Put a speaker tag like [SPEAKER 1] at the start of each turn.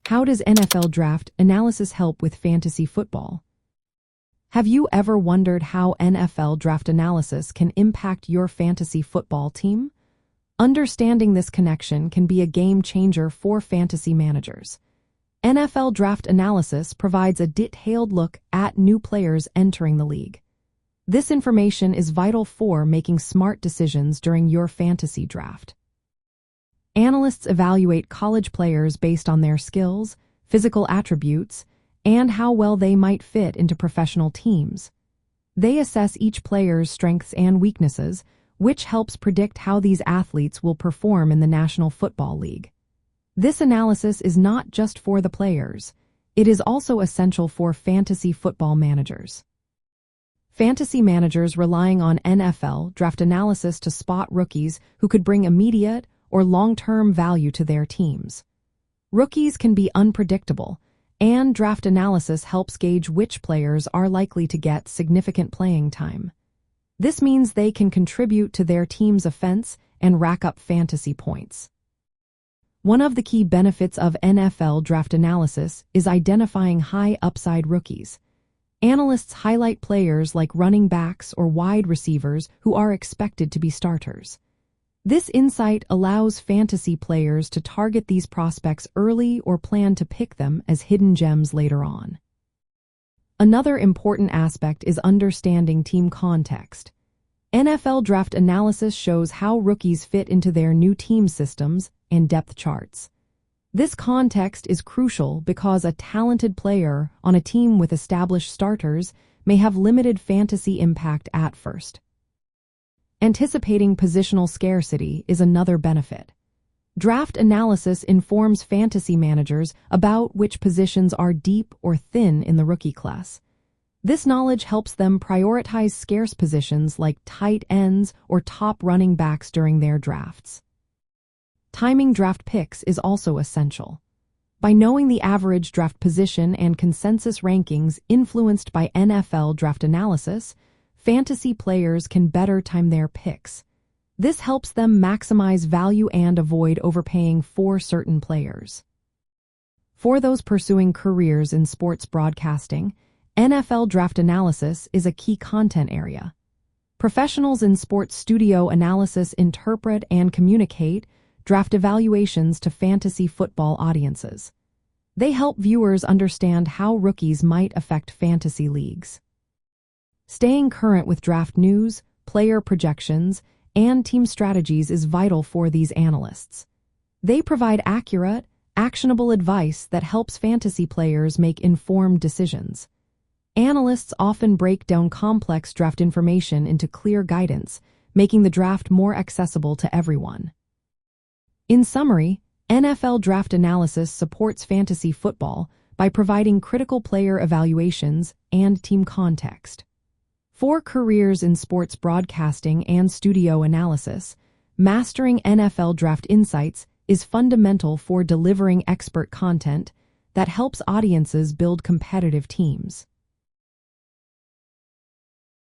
[SPEAKER 1] How does NFL draft analysis help with fantasy football? Have you ever wondered how NFL draft analysis can impact your fantasy football team? Understanding this connection can be a game changer for fantasy managers. NFL draft analysis provides a detailed look at new players entering the league. This information is vital for making smart decisions during your fantasy draft. Analysts evaluate college players based on their skills, physical attributes, and how well they might fit into professional teams. They assess each player's strengths and weaknesses, which helps predict how these athletes will perform in the National Football League. This analysis is not just for the players. It is also essential for fantasy football managers. Fantasy managers relying on NFL draft analysis to spot rookies who could bring immediate or long-term value to their teams. Rookies can be unpredictable, and draft analysis helps gauge which players are likely to get significant playing time. This means they can contribute to their team's offense and rack up fantasy points. One of the key benefits of NFL draft analysis is identifying high-upside rookies. Analysts highlight players like running backs or wide receivers who are expected to be starters. This insight allows fantasy players to target these prospects early or plan to pick them as hidden gems later on. Another important aspect is understanding team context. NFL draft analysis shows how rookies fit into their new team systems and depth charts. This context is crucial because a talented player on a team with established starters may have limited fantasy impact at first. Anticipating positional scarcity is another benefit. Draft analysis informs fantasy managers about which positions are deep or thin in the rookie class. This knowledge helps them prioritize scarce positions like tight ends or top running backs during their drafts. Timing draft picks is also essential. By knowing the average draft position and consensus rankings influenced by NFL draft analysis, fantasy players can better time their picks. This helps them maximize value and avoid overpaying for certain players. For those pursuing careers in sports broadcasting, NFL draft analysis is a key content area. Professionals in sports studio analysis interpret and communicate draft evaluations to fantasy football audiences. They help viewers understand how rookies might affect fantasy leagues. Staying current with draft news, player projections, and team strategies is vital for these analysts. They provide accurate, actionable advice that helps fantasy players make informed decisions. Analysts often break down complex draft information into clear guidance, making the draft more accessible to everyone. In summary, NFL draft analysis supports fantasy football by providing critical player evaluations and team context. For careers in sports broadcasting and studio analysis, mastering NFL draft insights is fundamental for delivering expert content that helps audiences build competitive teams.